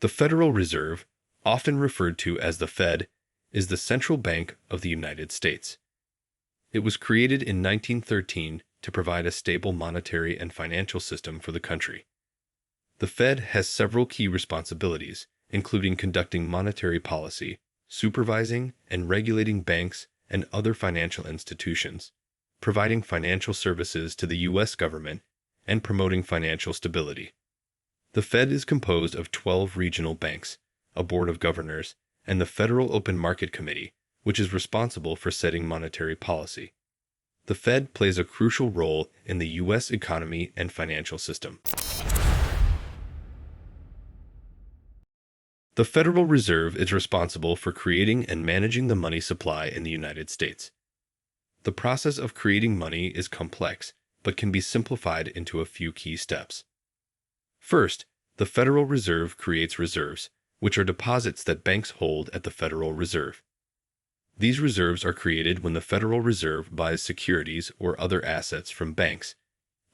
The Federal Reserve, often referred to as the Fed, is the central bank of the United States. It was created in 1913 to provide a stable monetary and financial system for the country. The Fed has several key responsibilities, including conducting monetary policy, supervising and regulating banks and other financial institutions, providing financial services to the U.S. government, and promoting financial stability. The Fed is composed of 12 regional banks, a board of governors, and the Federal Open Market Committee, which is responsible for setting monetary policy. The Fed plays a crucial role in the U.S. economy and financial system. The Federal Reserve is responsible for creating and managing the money supply in the United States. The process of creating money is complex, but can be simplified into a few key steps. First, the Federal Reserve creates reserves, which are deposits that banks hold at the Federal Reserve. These reserves are created when the Federal Reserve buys securities or other assets from banks,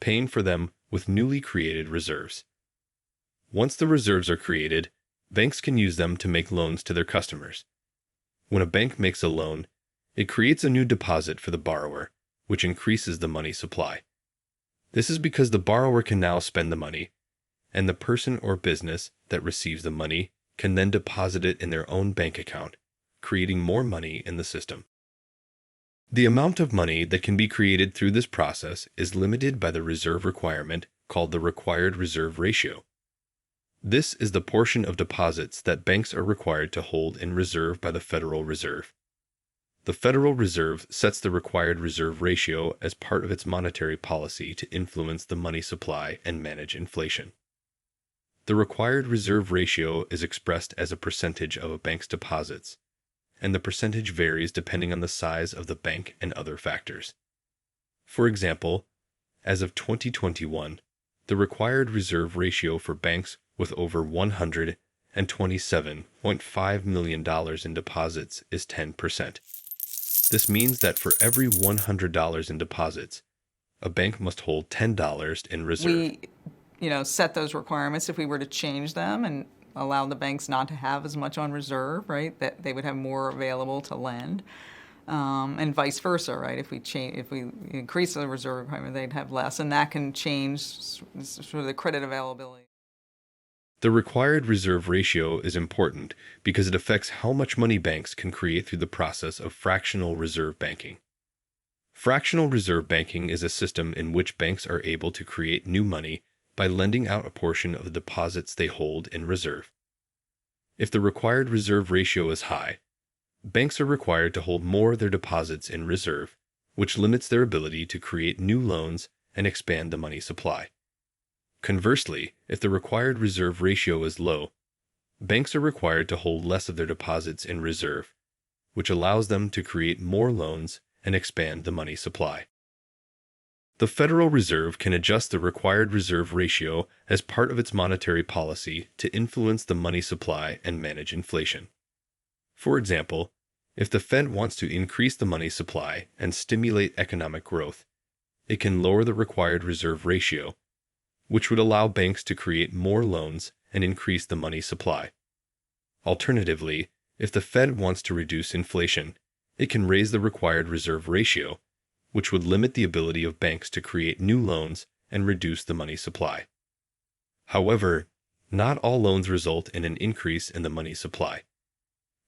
paying for them with newly created reserves. Once the reserves are created, banks can use them to make loans to their customers. When a bank makes a loan, it creates a new deposit for the borrower, which increases the money supply. This is because the borrower can now spend the money, and the person or business that receives the money can then deposit it in their own bank account, creating more money in the system. The amount of money that can be created through this process is limited by the reserve requirement called the required reserve ratio. This is the portion of deposits that banks are required to hold in reserve by the Federal Reserve. The Federal Reserve sets the required reserve ratio as part of its monetary policy to influence the money supply and manage inflation. The required reserve ratio is expressed as a percentage of a bank's deposits, and the percentage varies depending on the size of the bank and other factors. For example, as of 2021, the required reserve ratio for banks with over $127.5 million in deposits is 10%. This means that for every $100 in deposits, a bank must hold $10 in reserve. We set those requirements. If we were to change them and allow the banks not to have as much on reserve, right, that they would have more available to lend, and vice versa, right? If we increase the reserve requirement, they'd have less, and that can change sort of the credit availability. The required reserve ratio is important because it affects how much money banks can create through the process of fractional reserve banking. Fractional reserve banking is a system in which banks are able to create new money by lending out a portion of the deposits they hold in reserve. If the required reserve ratio is high, banks are required to hold more of their deposits in reserve, which limits their ability to create new loans and expand the money supply. Conversely, if the required reserve ratio is low, banks are required to hold less of their deposits in reserve, which allows them to create more loans and expand the money supply. The Federal Reserve can adjust the required reserve ratio as part of its monetary policy to influence the money supply and manage inflation. For example, if the Fed wants to increase the money supply and stimulate economic growth, it can lower the required reserve ratio, which would allow banks to create more loans and increase the money supply. Alternatively, if the Fed wants to reduce inflation, it can raise the required reserve ratio, which would limit the ability of banks to create new loans and reduce the money supply. However, not all loans result in an increase in the money supply.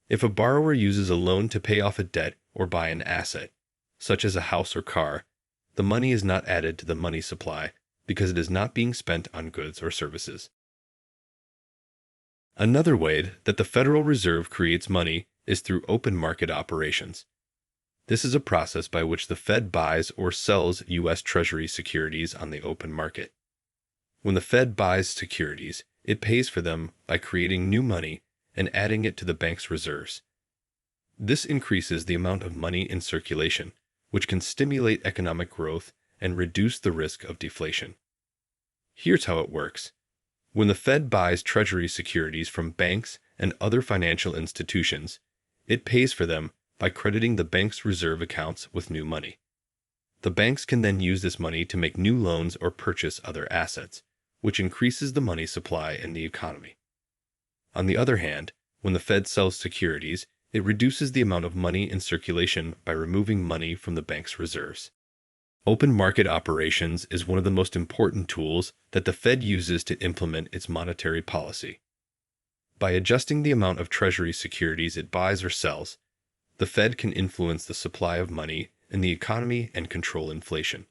If a borrower uses a loan to pay off a debt or buy an asset, such as a house or car, the money is not added to the money supply because it is not being spent on goods or services. Another way that the Federal Reserve creates money is through open market operations. This is a process by which the Fed buys or sells U.S. Treasury securities on the open market. When the Fed buys securities, it pays for them by creating new money and adding it to the bank's reserves. This increases the amount of money in circulation, which can stimulate economic growth and reduce the risk of deflation. Here's how it works. When the Fed buys Treasury securities from banks and other financial institutions, it pays for them by crediting the bank's reserve accounts with new money. The banks can then use this money to make new loans or purchase other assets, which increases the money supply in the economy. On the other hand, when the Fed sells securities, it reduces the amount of money in circulation by removing money from the bank's reserves. Open market operations is one of the most important tools that the Fed uses to implement its monetary policy. By adjusting the amount of Treasury securities it buys or sells, the Fed can influence the supply of money in the economy and control inflation.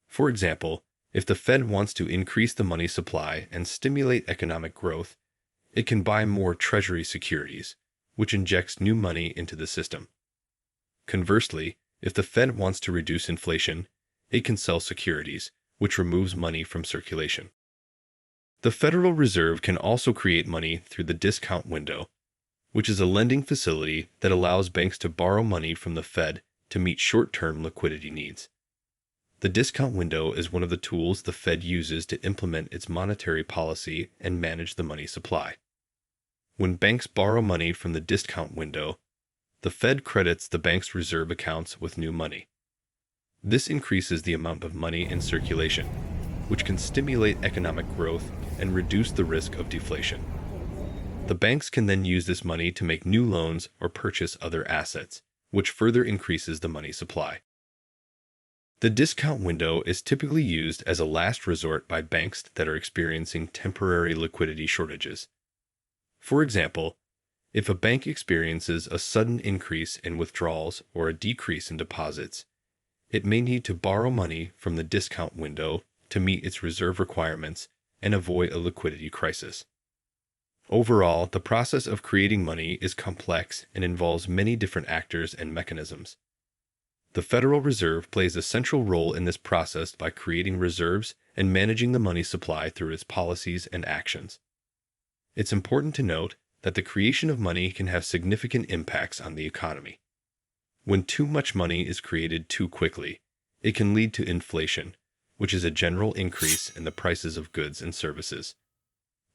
For example, if the Fed wants to increase the money supply and stimulate economic growth, it can buy more Treasury securities, which injects new money into the system. Conversely, if the Fed wants to reduce inflation, it can sell securities, which removes money from circulation. The Federal Reserve can also create money through the discount window, which is a lending facility that allows banks to borrow money from the Fed to meet short-term liquidity needs. The discount window is one of the tools the Fed uses to implement its monetary policy and manage the money supply. When banks borrow money from the discount window, the Fed credits the bank's reserve accounts with new money. This increases the amount of money in circulation, which can stimulate economic growth and reduce the risk of deflation. The banks can then use this money to make new loans or purchase other assets, which further increases the money supply. The discount window is typically used as a last resort by banks that are experiencing temporary liquidity shortages. For example, if a bank experiences a sudden increase in withdrawals or a decrease in deposits, it may need to borrow money from the discount window to meet its reserve requirements and avoid a liquidity crisis. Overall, the process of creating money is complex and involves many different actors and mechanisms. The Federal Reserve plays a central role in this process by creating reserves and managing the money supply through its policies and actions. It's important to note that the creation of money can have significant impacts on the economy. When too much money is created too quickly, it can lead to inflation, which is a general increase in the prices of goods and services.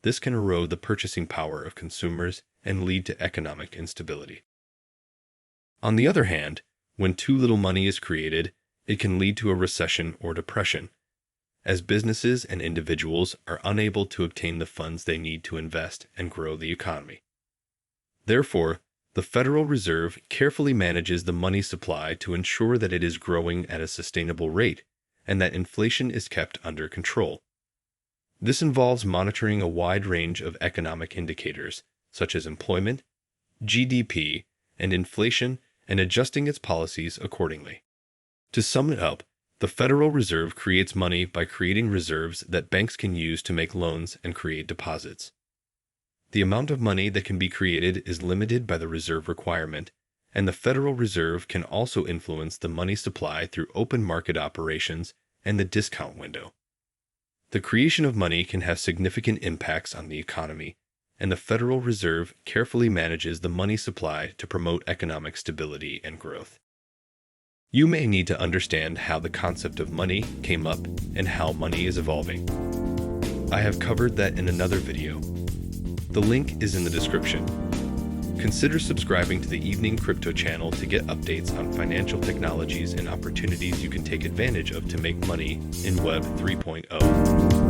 This can erode the purchasing power of consumers and lead to economic instability. On the other hand, when too little money is created, it can lead to a recession or depression, as businesses and individuals are unable to obtain the funds they need to invest and grow the economy. Therefore, the Federal Reserve carefully manages the money supply to ensure that it is growing at a sustainable rate and that inflation is kept under control. This involves monitoring a wide range of economic indicators, such as employment, GDP, and inflation, and adjusting its policies accordingly. To sum it up, the Federal Reserve creates money by creating reserves that banks can use to make loans and create deposits. The amount of money that can be created is limited by the reserve requirement, and the Federal Reserve can also influence the money supply through open market operations and the discount window. The creation of money can have significant impacts on the economy, and the Federal Reserve carefully manages the money supply to promote economic stability and growth. You may need to understand how the concept of money came up and how money is evolving. I have covered that in another video. The link is in the description. Consider subscribing to the Evening Crypto channel to get updates on financial technologies and opportunities you can take advantage of to make money in Web 3.0.